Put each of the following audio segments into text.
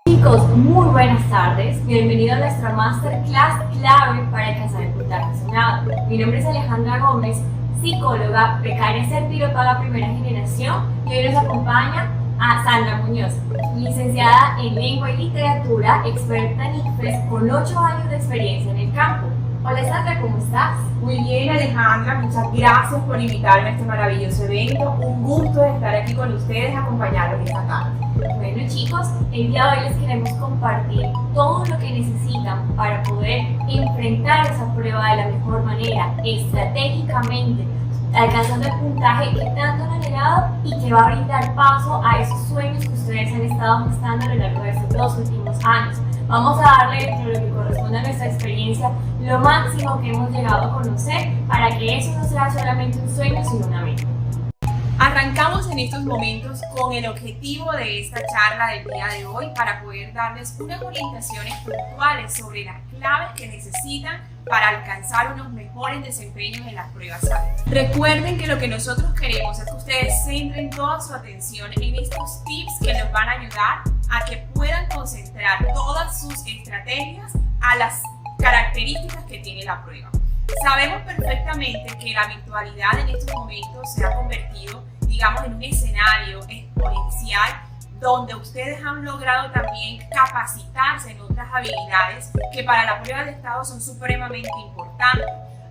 Chicos, muy buenas tardes. Bienvenidos a nuestra Masterclass clave para alcanzar el puntaje soñado. Mi nombre es Alejandra Gómez, psicóloga, becaria certificada primera generación, y hoy nos acompaña a Sandra Muñoz, licenciada en Lengua y Literatura, experta en ICFES con 8 años de experiencia en el campo. Hola Sandra, ¿cómo estás? Muy bien, Alejandra, muchas gracias por invitarme a este maravilloso evento. Un gusto estar aquí con ustedes, acompañarlos esta tarde. Bueno chicos, el día de hoy les queremos compartir todo lo que necesitan para poder enfrentar esa prueba de la mejor manera, estratégicamente, alcanzando el puntaje que tanto han anhelado y que va a brindar paso a esos sueños que ustedes han estado gestando a lo largo de estos 2 últimos años. Vamos a darle, dentro de lo que corresponde a nuestra experiencia, lo máximo que hemos llegado a conocer para que eso no sea solamente un sueño, sino una meta. Arrancamos en estos momentos con el objetivo de esta charla del día de hoy para poder darles unas orientaciones puntuales sobre las claves que necesitan para alcanzar unos mejores desempeños en las pruebas SABER. Recuerden que lo que nosotros queremos es que ustedes centren toda su atención en estos tips que les van a ayudar a que puedan concentrar todas sus estrategias a las características que tiene la prueba. Sabemos perfectamente que la virtualidad en estos momentos se ha convertido, digamos, en un escenario exponencial donde ustedes han logrado también capacitarse en otras habilidades que para la prueba de estado son supremamente importantes.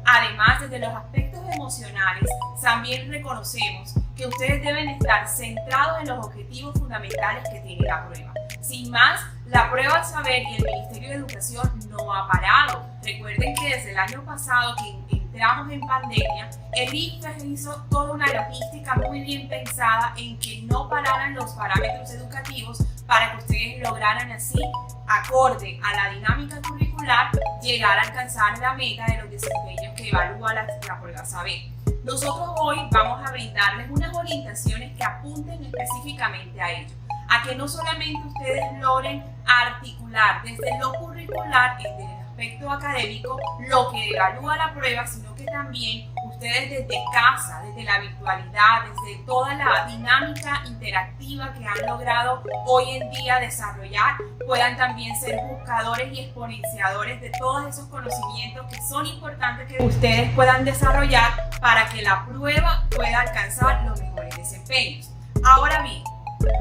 Además, desde los aspectos emocionales, también reconocemos que ustedes deben estar centrados en los objetivos fundamentales que tiene la prueba. Sin más, la prueba SABER y el Ministerio de Educación no ha parado. Recuerden que desde el año pasado que entramos en pandemia, el ICFES hizo toda una logística muy bien pensada en que no pararan los parámetros educativos para que ustedes lograran así, acorde a la dinámica curricular, llegar a alcanzar la meta de los desempeños que evalúa la prueba SABER. Nosotros hoy vamos a brindarles unas orientaciones que apunten específicamente a ello, a que no solamente ustedes logren articular desde lo curricular, desde el aspecto académico, lo que evalúa la prueba, sino que también ustedes desde casa, desde la virtualidad, desde toda la dinámica interactiva que han logrado hoy en día desarrollar, puedan también ser buscadores y exponenciadores de todos esos conocimientos que son importantes que ustedes puedan desarrollar para que la prueba pueda alcanzar los mejores desempeños. Ahora bien,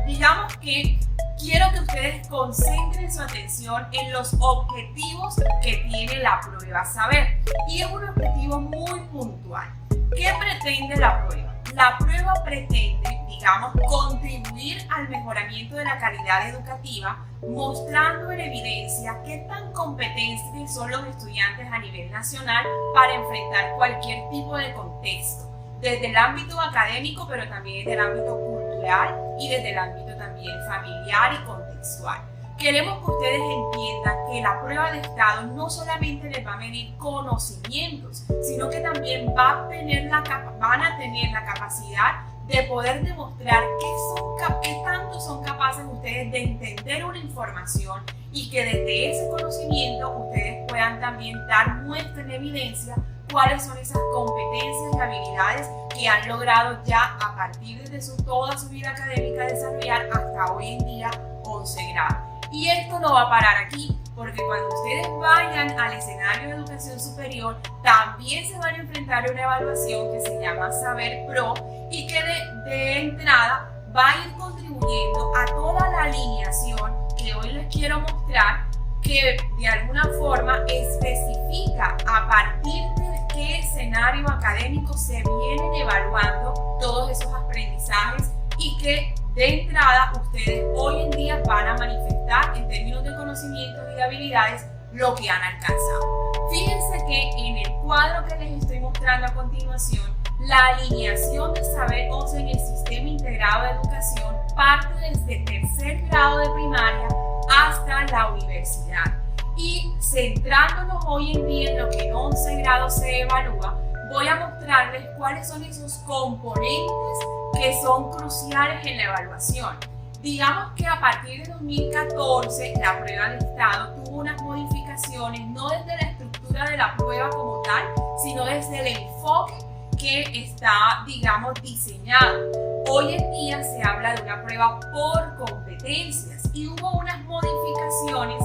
digamos que quiero que ustedes concentren su atención en los objetivos que tiene la prueba SABER. Y es un objetivo muy puntual. ¿Qué pretende la prueba? La prueba pretende, digamos, contribuir al mejoramiento de la calidad educativa, mostrando en evidencia qué tan competentes son los estudiantes a nivel nacional para enfrentar cualquier tipo de contexto, desde el ámbito académico, pero también desde el ámbito cultural y desde el ámbito también familiar y contextual. Queremos que ustedes entiendan que la prueba de estado no solamente les va a medir conocimientos, sino que también van a tener la capacidad de poder demostrar qué tanto son capaces ustedes de entender una información y que desde ese conocimiento ustedes puedan también dar muestra en evidencia cuáles son esas competencias y habilidades que han logrado ya a partir de toda su vida académica desarrollar hasta hoy en día 11 grados. Y esto no va a parar aquí, porque cuando ustedes vayan al escenario de educación superior, también se van a enfrentar a una evaluación que se llama SABER Pro y que de entrada va a ir contribuyendo a toda la alineación que hoy les quiero mostrar, que de alguna forma especifica a partir de qué escenario académico se vienen evaluando todos esos aprendizajes y que de entrada ustedes hoy en día van a manifestar en términos de conocimientos y de habilidades lo que han alcanzado. Fíjense que en el cuadro que les estoy mostrando a continuación, la alineación de SABER 11 en el Sistema Integrado de Educación parte desde tercer grado de primaria hasta la universidad. Y centrándonos hoy en día en lo que en 11 grados se evalúa, voy a mostrarles cuáles son esos componentes que son cruciales en la evaluación. Digamos que a partir de 2014 la prueba de estado tuvo unas modificaciones, no desde la estructura de la prueba como tal, sino desde el enfoque que está, digamos, diseñado. Hoy en día se habla de una prueba por competencias y hubo unas modificaciones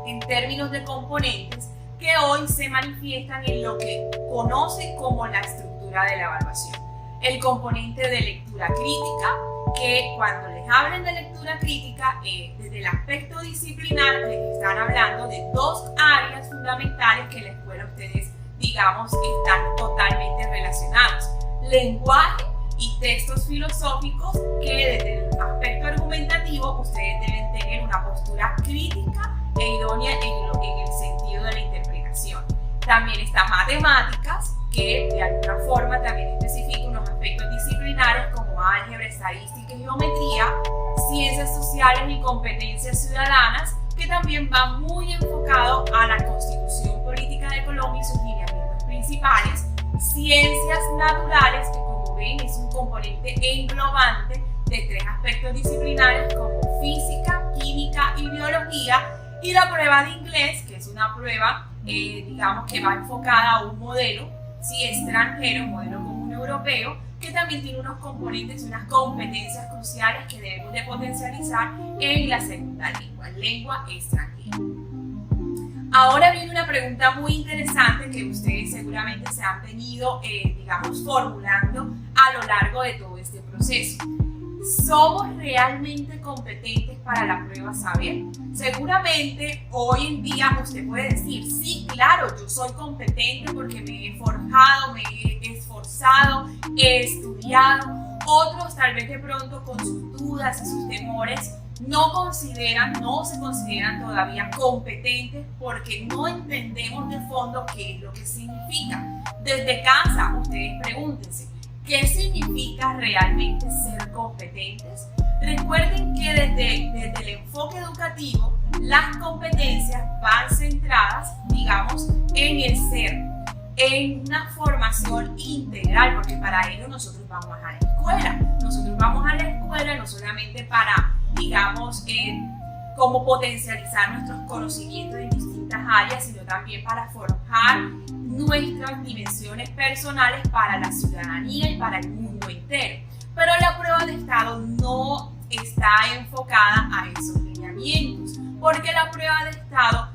en términos de componentes que hoy se manifiestan en lo que conocen como la estructura de la evaluación. El componente de lectura crítica, que cuando les hablen de lectura crítica, desde el aspecto disciplinar les están hablando de dos áreas fundamentales que en la escuela ustedes, digamos, están totalmente relacionados: lenguaje y textos filosóficos, que desde el aspecto argumentativo ustedes deben tener una postura crítica e idónea en el sentido de la interpretación. También está matemáticas, que de alguna forma también especifica unos aspectos disciplinares como álgebra, estadística y geometría, ciencias sociales y competencias ciudadanas, que también va muy enfocado a la Constitución Política de Colombia y sus lineamientos principales, ciencias naturales, que como ven es un componente englobante de tres aspectos disciplinares como física, química y biología, y la prueba de inglés, que es una prueba digamos que va enfocada a un modelo extranjero, un modelo común europeo, que también tiene unos componentes y unas competencias cruciales que debemos de potencializar en la segunda lengua extranjera. Ahora viene una pregunta muy interesante que ustedes seguramente se han venido, digamos, formulando a lo largo de todo este proceso. ¿Somos realmente competentes para la prueba saber? Seguramente hoy en día usted puede decir, sí, claro, yo soy competente porque me he forjado, me he esforzado, he estudiado. Otros tal vez de pronto con sus dudas y sus temores no se consideran todavía competentes porque no entendemos de fondo qué es lo que significa. Desde casa ustedes pregúntense, ¿qué significa realmente ser competentes? Recuerden que desde el enfoque educativo, las competencias van centradas, digamos, en el ser, en una formación integral, porque para ello nosotros vamos a la escuela. Nosotros vamos a la escuela no solamente para, digamos, cómo potencializar nuestros conocimientos en distintas áreas, sino también para forjar nuestras dimensiones personales para la ciudadanía y para el mundo entero. Pero la prueba de estado no está enfocada a esos lineamientos, porque la prueba de estado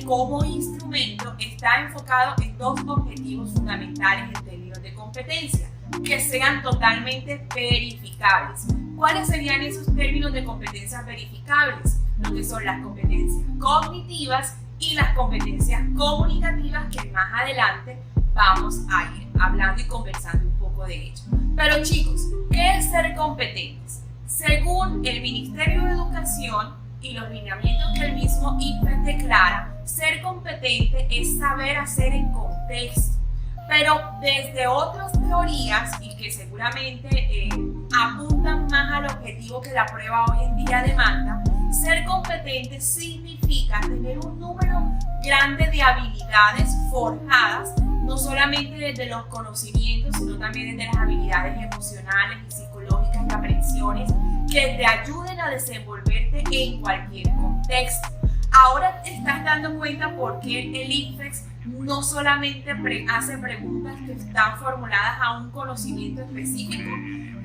como instrumento está enfocado en dos objetivos fundamentales en términos de competencia: que sean totalmente verificables. ¿Cuáles serían esos términos de competencias verificables? Lo que son las competencias cognitivas y las competencias comunicativas, que más adelante vamos a ir hablando y conversando un poco de ello. Pero chicos, ¿qué es ser competentes? Según el Ministerio de Educación y los lineamientos que el mismo ICFES declara, ser competente es saber hacer en contexto. Pero desde otras teorías, y que seguramente apuntan más al objetivo que la prueba hoy en día demanda, ser competente significa tener un número grande de habilidades forjadas, no solamente desde los conocimientos, sino también desde las habilidades emocionales y psicológicas y aprensiones que te ayuden a desenvolverte en cualquier contexto. Ahora te estás dando cuenta por qué el ICFES no solamente hace preguntas que están formuladas a un conocimiento específico.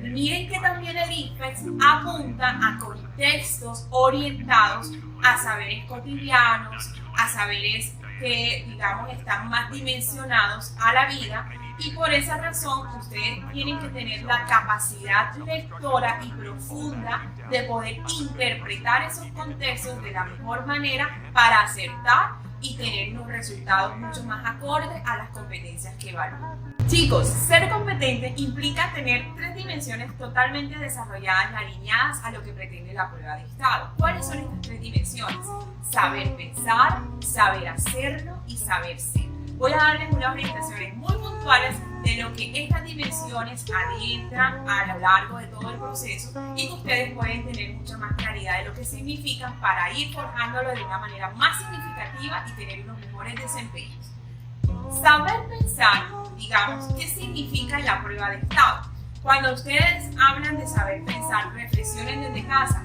Miren que también el ICFES apunta a contextos orientados a saberes cotidianos, a saberes que, digamos, están más dimensionados a la vida, y por esa razón ustedes tienen que tener la capacidad lectora y profunda de poder interpretar esos contextos de la mejor manera para acertar y tener unos resultados mucho más acordes a las competencias que evalúan. Chicos, ser competente implica tener tres dimensiones totalmente desarrolladas y alineadas a lo que pretende la prueba de estado. ¿Cuáles son estas tres dimensiones? Saber pensar, saber hacerlo y saber ser. Voy a darles unas orientaciones muy puntuales de lo que estas dimensiones adentran a lo largo de todo el proceso y que ustedes pueden tener mucha más claridad de lo que significan para ir forjándolo de una manera más significativa y tener unos mejores desempeños. Saber pensar, digamos, ¿qué significa en la prueba de estado? Cuando ustedes hablan de saber pensar, reflexionen desde casa.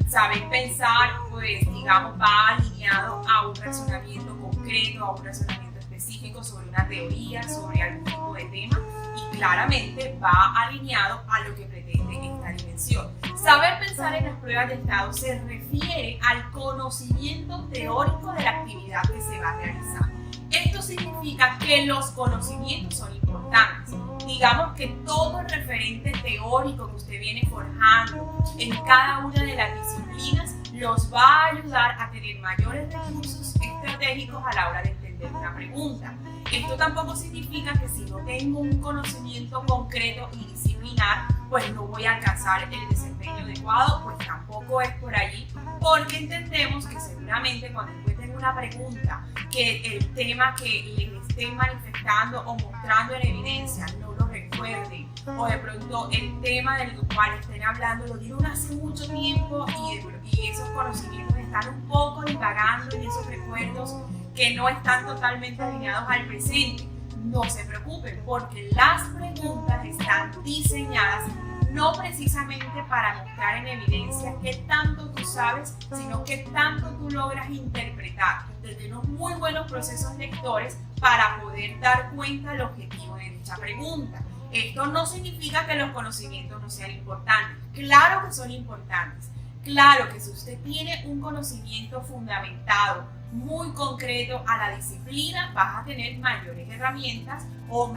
Saber pensar, pues, digamos, va alineado a un razonamiento concreto, a un razonamiento específico específico sobre una teoría, sobre algún tipo de tema, y claramente va alineado a lo que pretende esta dimensión. Saber pensar en las pruebas de estado se refiere al conocimiento teórico de la actividad que se va a realizar. Esto significa que los conocimientos son importantes. Digamos que todo el referente teórico que usted viene forjando en cada una de las disciplinas los va a ayudar a tener mayores recursos estratégicos a la hora de entender una pregunta. Esto tampoco significa que si no tengo un conocimiento concreto y disciplinar, pues no voy a alcanzar el desempeño adecuado, pues tampoco es por allí, porque entendemos que seguramente cuando encuentren una pregunta que el tema que les estén manifestando o mostrando en evidencia no lo recuerden, o de pronto el tema del cual estén hablando lo dieron hace mucho tiempo y esos conocimientos están un poco divagando en esos recuerdos que no están totalmente alineados al presente. No se preocupen, porque las preguntas están diseñadas no precisamente para mostrar en evidencia qué tanto tú sabes, sino qué tanto tú logras interpretar desde unos muy buenos procesos lectores para poder dar cuenta del objetivo de dicha pregunta. Esto no significa que los conocimientos no sean importantes. Claro que son importantes. Claro que si usted tiene un conocimiento fundamentado, muy concreto a la disciplina, vas a tener mayores herramientas o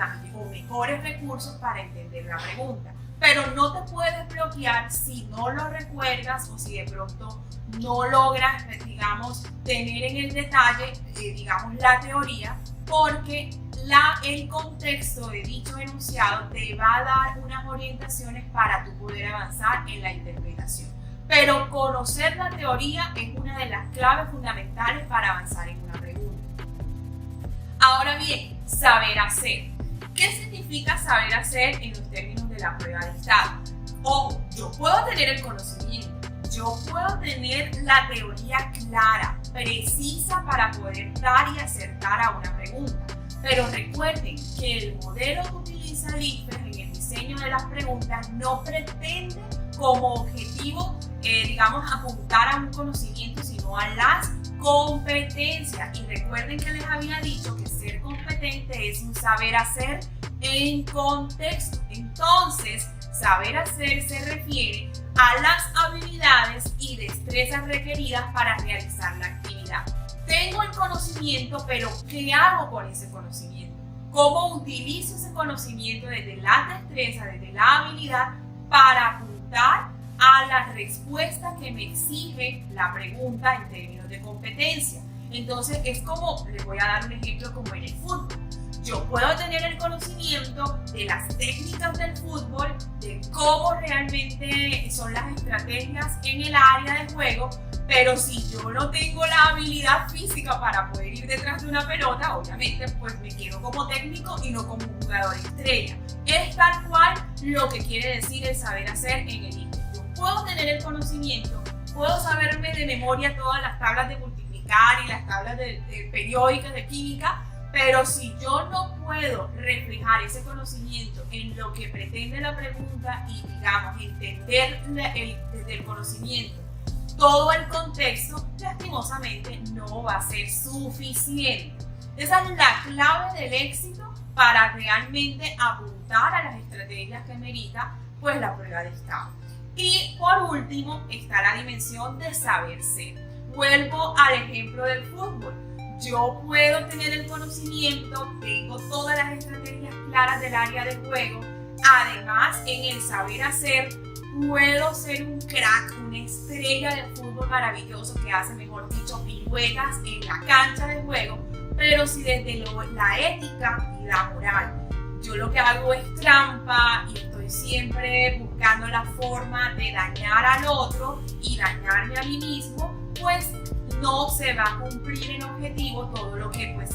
mejores recursos para entender la pregunta. Pero no te puedes bloquear si no lo recuerdas o si de pronto no logras, digamos, tener en el detalle, digamos, la teoría, porque el contexto de dicho enunciado te va a dar unas orientaciones para tú poder avanzar en la interpretación. Pero conocer la teoría es una de las claves fundamentales para avanzar en una pregunta. Ahora bien, saber hacer. ¿Qué significa saber hacer en los términos de la prueba de estado? Ojo, yo puedo tener el conocimiento, yo puedo tener la teoría clara, precisa para poder dar y acertar a una pregunta. Pero recuerden que el modelo que utiliza el IFES en el diseño de las preguntas no pretende como objetivo, digamos, apuntar a un conocimiento, sino a las competencias. Y recuerden que les había dicho que ser competente es un saber hacer en contexto. Entonces, saber hacer se refiere a las habilidades y destrezas requeridas para realizar la actividad. Tengo el conocimiento, pero ¿qué hago con ese conocimiento? ¿Cómo utilizo ese conocimiento desde la destreza, desde la habilidad para apuntar a la respuesta que me exige la pregunta en términos de competencia? Entonces es como, les voy a dar un ejemplo como en el fútbol. Yo puedo tener el conocimiento de las técnicas del fútbol, de cómo realmente son las estrategias en el área de juego, pero si yo no tengo la habilidad física para poder ir detrás de una pelota, obviamente pues me quedo como técnico y no como un jugador estrella. Es tal cual lo que quiere decir el saber hacer en el IFES. Yo puedo tener el conocimiento, puedo saberme de memoria todas las tablas de multiplicar y las tablas de periódicas de química, pero si yo no puedo reflejar ese conocimiento en lo que pretende la pregunta y, digamos, entender desde el conocimiento todo el contexto, lastimosamente no va a ser suficiente. Esa es la clave del éxito para realmente apuntar a las estrategias que merita pues la prueba de estado. Y por último está la dimensión de saber ser. Vuelvo al ejemplo del fútbol. Yo puedo tener el conocimiento, tengo todas las estrategias claras del área de juego. Además, en el saber hacer, puedo ser un crack, una estrella de fútbol maravilloso que hace, mejor dicho, piruetas en la cancha de juego. Pero si desde la ética y la moral, yo lo que hago es trampa y estoy siempre buscando la forma de dañar al otro y dañarme a mí mismo, pues no se va a cumplir en objetivo todo lo que pues,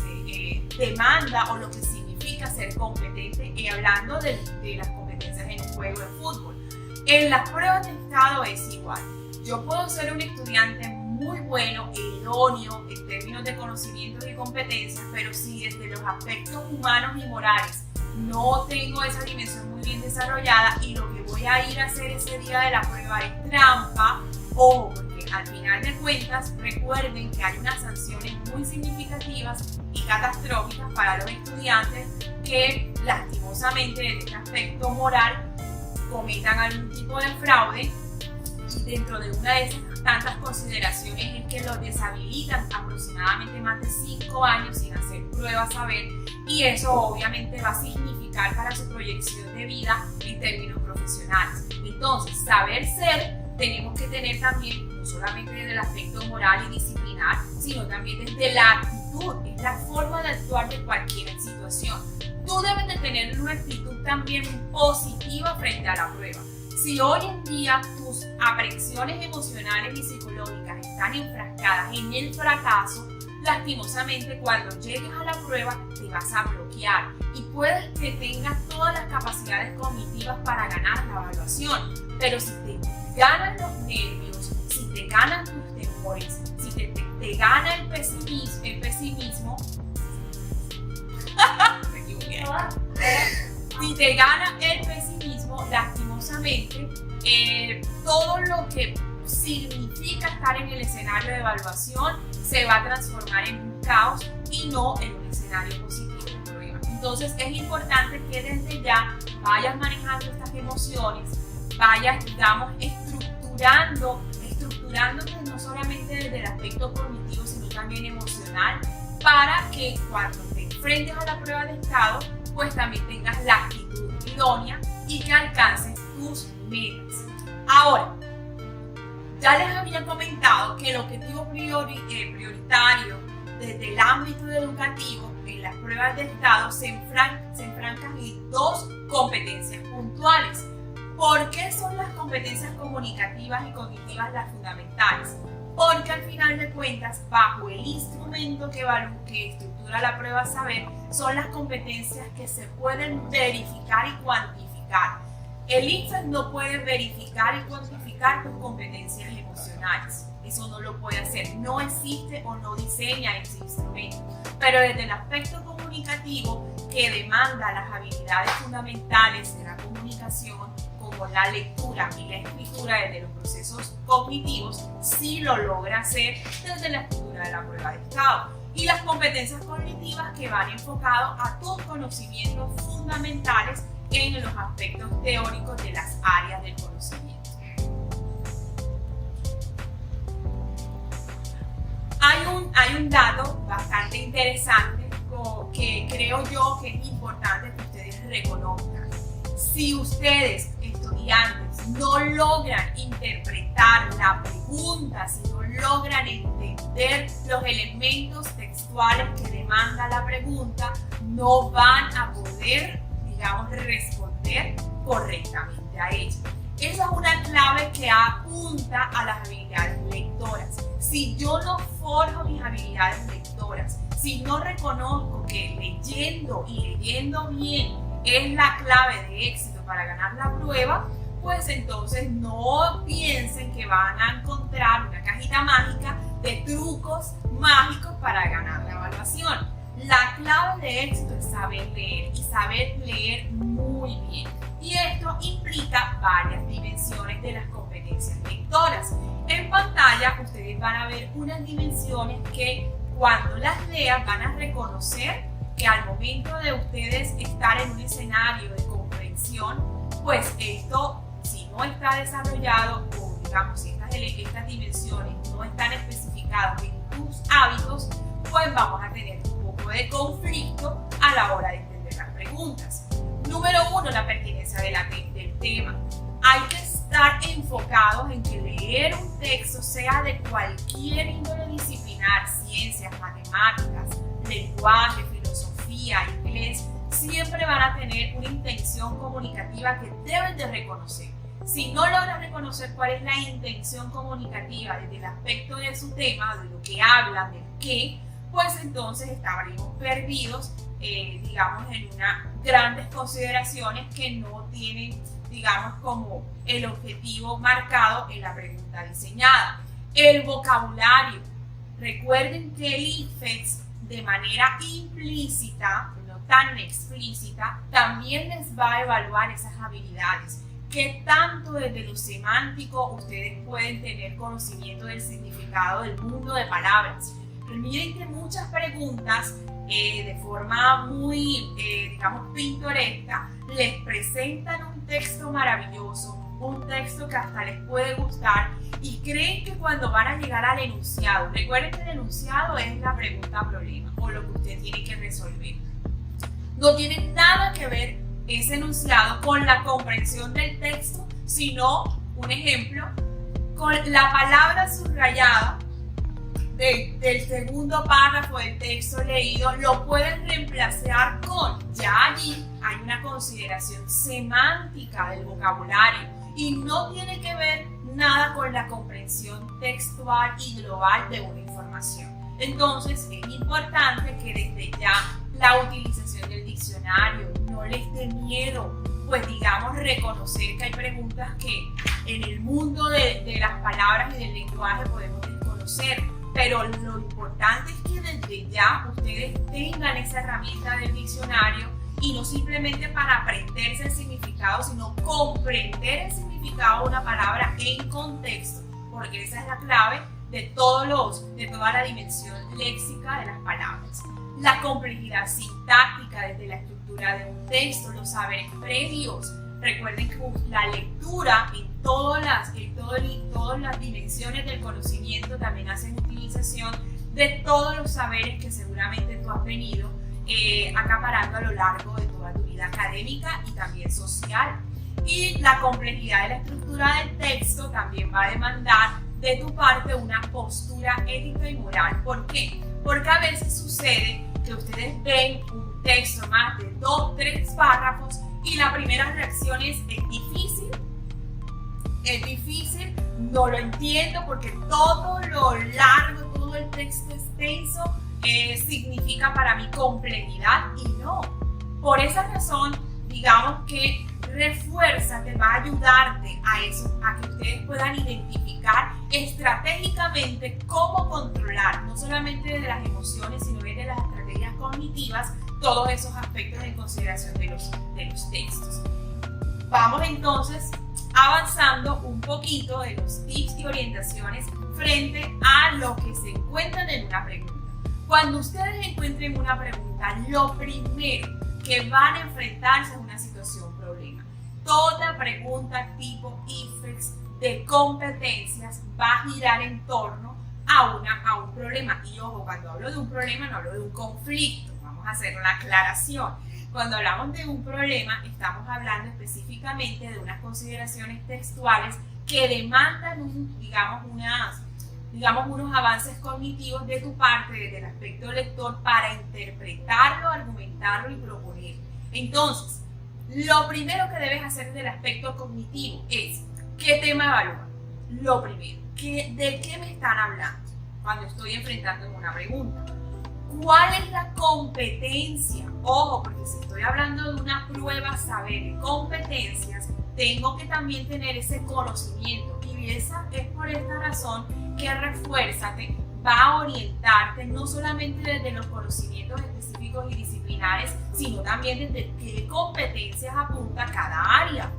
demanda o lo que significa ser competente, hablando de las competencias en un juego de fútbol. En las pruebas de estado es igual. Yo puedo ser un estudiante muy bueno, idóneo en términos de conocimientos y competencias, pero si desde los aspectos humanos y morales no tengo esa dimensión muy bien desarrollada y lo que voy a ir a hacer ese día de la prueba es trampa, ojo, porque al final de cuentas, recuerden que hay unas sanciones muy significativas y catastróficas para los estudiantes que lastimosamente desde este aspecto moral cometan algún tipo de fraude, y dentro de una de esas tantas consideraciones es que los deshabilitan aproximadamente más de 5 años sin hacer pruebas saber, y eso obviamente va a significar para su proyección de vida en términos profesionales. Entonces, saber ser tenemos que tener también, no solamente desde el aspecto moral y disciplinar, sino también desde la actitud, es la forma de actuar de cualquier situación. Tú debes de tener una actitud también positiva frente a la prueba. Si hoy en día tus aprehensiones emocionales y psicológicas están enfrascadas en el fracaso, lastimosamente cuando llegues a la prueba te vas a bloquear y puedes que tengas todas las capacidades cognitivas para ganar la evaluación, pero si te ganan los nervios, si te ganan tus temores, si te gana el pesimismo me equivoqué. Si te gana el pesimismo, lastimosamente, todo lo que significa estar en el escenario de evaluación se va a transformar en un caos y no en un escenario positivo de prueba. Entonces es importante que desde ya vayas manejando estas emociones, vayas, digamos, estructurándote no solamente desde el aspecto cognitivo, sino también emocional, para que cuando te enfrentes a la prueba de estado, pues también tengas la actitud idónea y que alcances tus metas. Ahora, ya les había comentado que el objetivo prioritario desde el ámbito educativo en las pruebas de estado se enfrancan en 2 competencias puntuales. ¿Por qué son las competencias comunicativas y cognitivas las fundamentales? Porque al final de cuentas, bajo el instrumento que estructura la prueba saber, son las competencias que se pueden verificar y cuantificar. El ICFES no puede verificar y cuantificar tus competencias emocionales. Eso no lo puede hacer. No existe o no diseña ese instrumento. Pero desde el aspecto comunicativo, que demanda las habilidades fundamentales de la comunicación, como la lectura y la escritura desde los procesos cognitivos, sí lo logra hacer desde la estructura de la prueba de estado. Y las competencias cognitivas que van enfocados a tus conocimientos fundamentales en los aspectos teóricos de las áreas del conocimiento. Hay un dato bastante interesante que creo yo que es importante que ustedes reconozcan. Si ustedes, estudiantes, no logran interpretar la pregunta, si no logran entender los elementos textuales que demanda la pregunta, no van a poder, digamos, responder correctamente a ella. Esa es una clave que apunta a las habilidades lectoras. Si yo no forjo mis habilidades lectoras, si no reconozco que leyendo y leyendo bien es la clave de éxito para ganar la prueba, pues entonces no piensen que van a encontrar una cajita mágica de trucos mágicos para ganar la evaluación. La clave de éxito es saber leer y saber leer muy bien. Y esto implica varias dimensiones de las competencias lectoras. En pantalla ustedes van a ver unas dimensiones que cuando las lean van a reconocer que al momento de ustedes estar en un escenario de comprensión, pues esto, si no está desarrollado o digamos si estas dimensiones no están especificadas en tus hábitos, pues vamos a tener un poco de conflicto a la hora de entender las preguntas. Número 1, la pertinencia del tema. Hay que estar enfocados en que leer un texto, sea de cualquier índole disciplinar, ciencias, matemáticas, lenguaje, filosofía, inglés, siempre van a tener una intención comunicativa que deben de reconocer. Si no logran reconocer cuál es la intención comunicativa desde el aspecto de su tema, de lo que hablan, del qué, pues entonces estaríamos perdidos, digamos, en unas grandes consideraciones que no tienen, digamos, como el objetivo marcado en la pregunta diseñada. El vocabulario. Recuerden que el ICFES, de manera implícita, no tan explícita, también les va a evaluar esas habilidades. qué tanto desde lo semántico ustedes pueden tener conocimiento del significado del mundo de palabras. Miren que muchas preguntas de forma muy, digamos, pintoresca, les presentan un texto maravilloso, un texto que hasta les puede gustar y creen que cuando van a llegar al enunciado, recuerden que el enunciado es la pregunta problema o lo que usted tiene que resolver. No tiene nada que ver ese enunciado con la comprensión del texto, sino, un ejemplo, con la palabra subrayada del segundo párrafo del texto leído, lo pueden reemplazar con, ya allí hay una consideración semántica del vocabulario y no tiene que ver nada con la comprensión textual y global de una información. Entonces es importante que desde ya la utilización del diccionario no les dé miedo, pues digamos reconocer que hay preguntas que en el mundo de las palabras y del lenguaje podemos desconocer. Pero lo importante es que desde ya ustedes tengan esa herramienta del diccionario y no simplemente para aprenderse el significado, sino comprender el significado de una palabra en contexto, porque esa es la clave de toda la dimensión léxica de las palabras. La complejidad sintáctica desde la estructura de un texto, los saberes previos. Recuerden que la lectura en todas las dimensiones del conocimiento también hacen utilización de todos los saberes que seguramente tú has venido acaparando a lo largo de toda tu vida académica y también social. Y la complejidad de la estructura del texto también va a demandar de tu parte una postura ética y moral. ¿Por qué? Porque a veces sucede que ustedes ven un texto más de 2, 3 párrafos y la primera reacción es difícil, no lo entiendo porque todo lo largo, todo el texto extenso significa para mí complejidad y no. Por esa razón, digamos que refuérzate, va a ayudarte a eso, a que ustedes puedan identificar estratégicamente cómo controlar, no solamente de las emociones, sino de las estrategias cognitivas, todos esos aspectos en consideración de los textos. Vamos entonces avanzando un poquito de los tips y orientaciones frente a lo que se encuentran en una pregunta. Cuando ustedes encuentren una pregunta, lo primero que van a enfrentarse es una situación problema. Toda pregunta tipo IFEX de competencias va a girar en torno a un problema. Y ojo, cuando hablo de un problema no hablo de un conflicto. Vamos a hacer una aclaración. Cuando hablamos de un problema, estamos hablando específicamente de unas consideraciones textuales que demandan unos avances cognitivos de tu parte, desde el aspecto lector, para interpretarlo, argumentarlo y proponer. Entonces, lo primero que debes hacer desde el aspecto cognitivo es, ¿qué tema evalúa? Lo primero, ¿de qué me están hablando cuando estoy enfrentando una pregunta? ¿Cuál es la competencia? Ojo, porque si estoy hablando de una prueba saber de competencias, tengo que también tener ese conocimiento. Y esa es por esta razón que Refuérzate va a orientarte no solamente desde los conocimientos específicos y disciplinares, sino también desde qué competencias apunta cada área.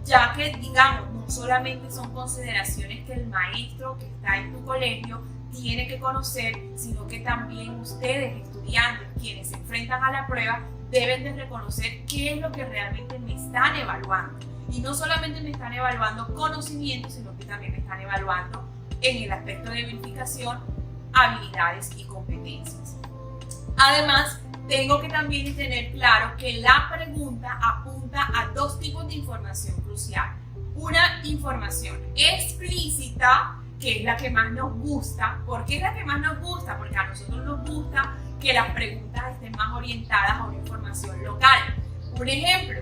Ya que, digamos, no solamente son consideraciones que el maestro que está en tu colegio tiene que conocer, sino que también ustedes, estudiantes, quienes se enfrentan a la prueba, deben de reconocer qué es lo que realmente me están evaluando. Y no solamente me están evaluando conocimientos, sino que también me están evaluando en el aspecto de verificación, habilidades y competencias. Además, tengo que también tener claro que la pregunta apunta a dos tipos de información crucial. Una información explícita, que es la que más nos gusta. ¿Por qué es la que más nos gusta? Porque a nosotros nos gusta que las preguntas estén más orientadas a una información local. Un ejemplo,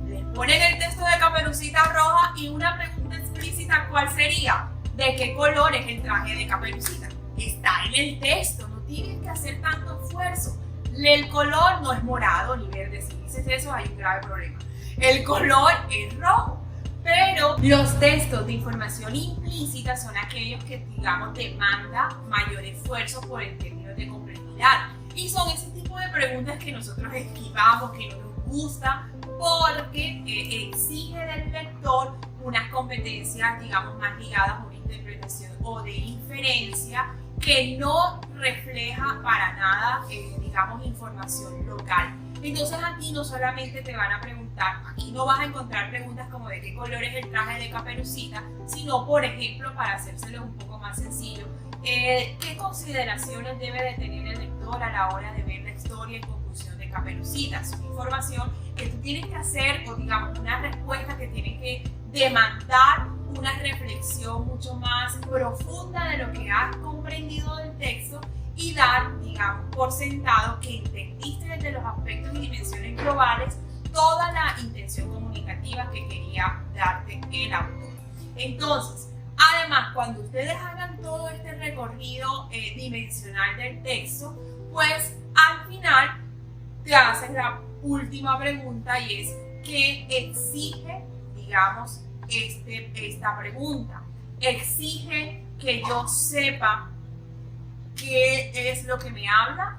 les ponen el texto de Caperucita Roja y una pregunta explícita, ¿cuál sería? ¿De qué color es el traje de Caperucita? Está en el texto, no tienes que hacer tanto esfuerzo. El color no es morado ni verde, si dices eso hay un grave problema. El color es rojo. Pero los textos de información implícita son aquellos que, digamos, demanda mayor esfuerzo por el término de complejidad. Y son ese tipo de preguntas que nosotros esquivamos, que no nos gusta, porque exige del lector unas competencias, digamos, más ligadas a una interpretación o de inferencia que no refleja para nada, digamos, información local. Entonces aquí no solamente te van a preguntar, aquí no vas a encontrar preguntas como de qué color es el traje de Caperucita, sino, por ejemplo, para hacérselo un poco más sencillo, qué consideraciones debe de tener el lector a la hora de ver la historia y conclusión de Caperucita. Es una información que tú tienes que hacer, o digamos, una respuesta que tiene que demandar una reflexión mucho más profunda de lo que has comprendido del texto y dar, digamos, por sentado que entendiste desde los aspectos y dimensiones globales toda la intención comunicativa que quería darte el autor. Entonces, además, cuando ustedes hagan todo este recorrido dimensional del texto, pues al final te haces la última pregunta y es ¿qué exige, digamos, esta pregunta? Exige que yo sepa qué es lo que me habla,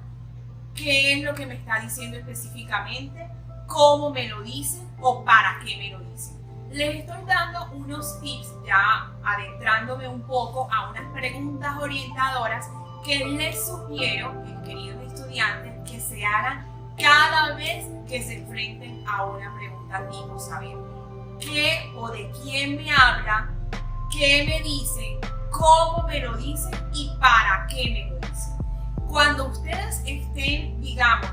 qué es lo que me está diciendo específicamente, cómo me lo dicen o para qué me lo dicen. Les estoy dando unos tips, ya adentrándome un poco a unas preguntas orientadoras que les sugiero, mis queridos estudiantes, que se hagan cada vez que se enfrenten a una pregunta tipo saber qué o de quién me hablan, qué me dicen, cómo me lo dicen y para qué me lo dicen. Cuando ustedes estén, digamos,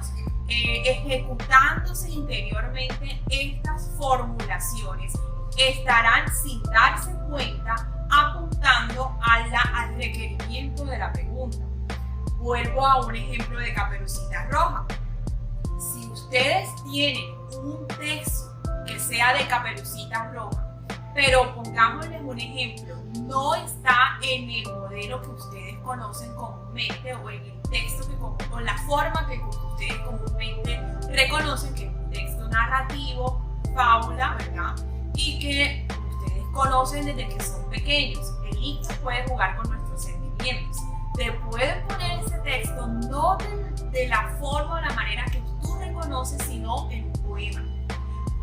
ejecutándose interiormente estas formulaciones, estarán sin darse cuenta apuntando al requerimiento de la pregunta. Vuelvo a un ejemplo de Caperucita Roja. Si ustedes tienen un texto que sea de Caperucita Roja, pero pongámosles un ejemplo, no está en el modelo que ustedes conocen comúnmente o en el texto o la forma que ustedes comúnmente reconocen, que es un texto narrativo, fábula, ¿verdad? Y que ustedes conocen desde que son pequeños. El Ictus puede jugar con nuestros sentimientos. Te pueden poner ese texto no de la forma o la manera que tú reconoces, sino en un poema.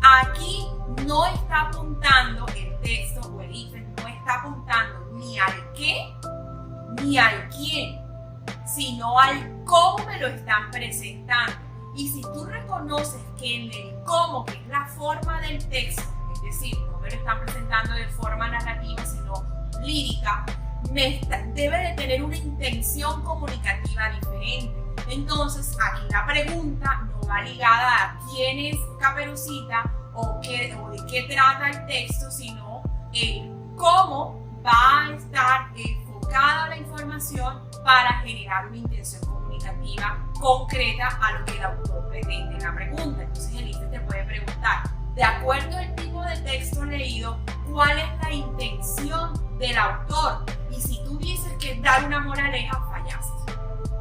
Aquí no está apuntando el texto o el IFE, no está apuntando ni al qué ni al quién, sino al cómo me lo están presentando. Y si tú reconoces que en el cómo, que es la forma del texto, es decir, no me lo están presentando de forma narrativa, sino lírica, debe de tener una intención comunicativa diferente. Entonces, aquí la pregunta no va ligada a quién es Caperucita o de qué trata el texto, sino cómo va a estar enfocada la información para generar una intención comunicativa concreta a lo que el autor pretende en la pregunta. Entonces, el IFE te puede preguntar, de acuerdo al tipo de texto leído, ¿cuál es la intención del autor? Y si tú dices que es dar una moraleja, fallaste.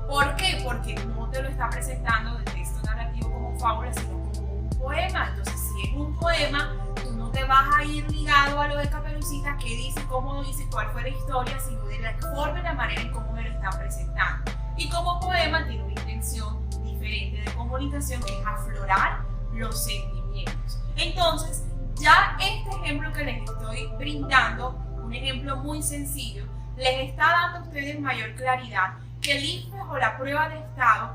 ¿Por qué? Porque no te lo está presentando del texto narrativo como fábula, sino como un poema. Entonces, si es un poema, tú no te vas a ir ligado a lo de Caperucita, qué dice, cómo dice, cuál fue la historia, sino de la forma y la manera en cómo me lo están presentando. Y como poema tiene una intención diferente de comunicación, que es aflorar los sentimientos. Entonces, ya este ejemplo que les estoy brindando, un ejemplo muy sencillo, les está dando a ustedes mayor claridad que el IFE o la prueba de estado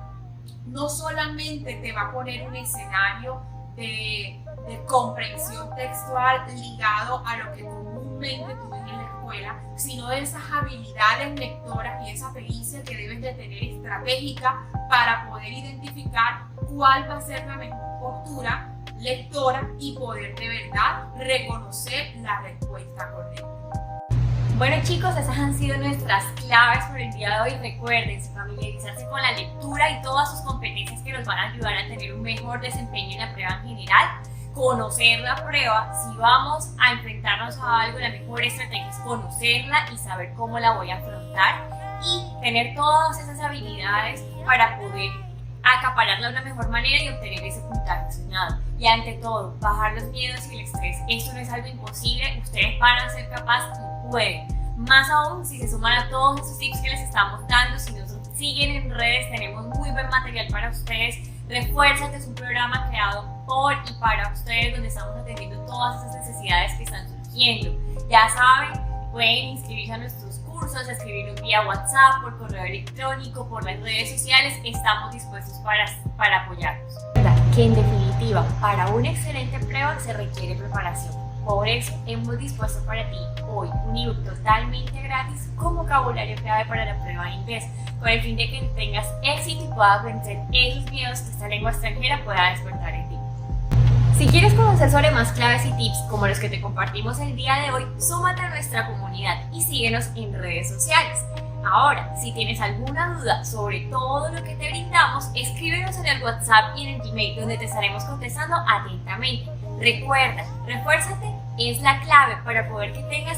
no solamente te va a poner un escenario de comprensión textual ligado a lo que comúnmente tú ves en la escuela, sino de esas habilidades lectoras y esa pericia que debes de tener estratégica para poder identificar cuál va a ser la mejor postura lectora y poder de verdad reconocer la respuesta correcta. Bueno chicos, esas han sido nuestras claves por el día de hoy. Recuerden familiarizarse con la lectura y todas sus competencias que nos van a ayudar a tener un mejor desempeño en la prueba en general. Conocer la prueba, si vamos a enfrentarnos a algo, la mejor estrategia es conocerla y saber cómo la voy a afrontar y tener todas esas habilidades para poder acapararla de una mejor manera y obtener ese puntaje soñado. Y ante todo, bajar los miedos y el estrés. Esto no es algo imposible, ustedes van a ser capaces y pueden. Más aún si se suman a todos esos tips que les estamos dando, si nos siguen en redes, tenemos muy buen material para ustedes. Refuérzate es un programa creado por y para ustedes, donde estamos atendiendo todas esas necesidades que están surgiendo. Ya saben, pueden inscribirse a nuestros cursos, escribirnos vía WhatsApp, por correo electrónico, por las redes sociales. Estamos dispuestos para apoyarnos. Que en definitiva, para una excelente prueba se requiere preparación. Por eso hemos dispuesto para ti hoy un ebook totalmente gratis con vocabulario clave para la prueba de inglés, con el fin de que tengas éxito y puedas vencer esos miedos que esta lengua extranjera pueda despertar en ti. Si quieres conocer sobre más claves y tips como los que te compartimos el día de hoy, súmate a nuestra comunidad y síguenos en redes sociales. Ahora, si tienes alguna duda sobre todo lo que te brindamos, escríbenos en el WhatsApp y en el Gmail, donde te estaremos contestando atentamente. Recuerda, refuérzate es la clave para poder que tengas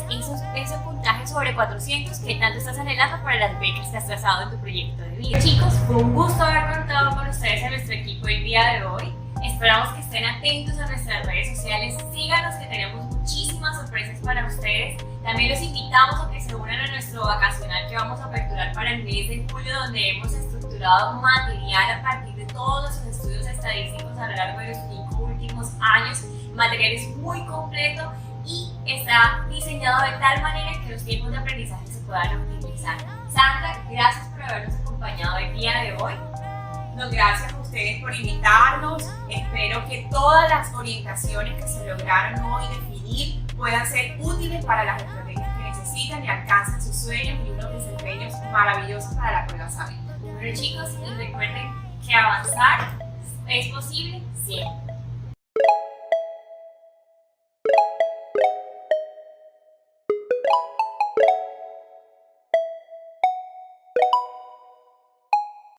ese puntaje sobre 400 que tanto estás anhelando para las becas que has trazado en tu proyecto de vida. Chicos, fue un gusto haber contado con ustedes en nuestro equipo el día de hoy. Esperamos que estén atentos a nuestras redes sociales, síganos que tenemos muchísimas sorpresas para ustedes. También los invitamos a que se unan a nuestro vacacional que vamos a aperturar para el mes de julio, donde hemos estructurado material a partir de todos los estudios estadísticos a lo largo de los 5 últimos años. Material es muy completo y está diseñado de tal manera que los tiempos de aprendizaje se puedan optimizar. Sandra, gracias por habernos acompañado el día de hoy. No, gracias a ustedes por invitarnos. Espero que todas las orientaciones que se lograron hoy definir puedan ser útiles para las estrategias que necesitan y alcancen sus sueños y unos desempeños maravillosos para la prueba saber. Bueno chicos, y recuerden que avanzar es posible siempre.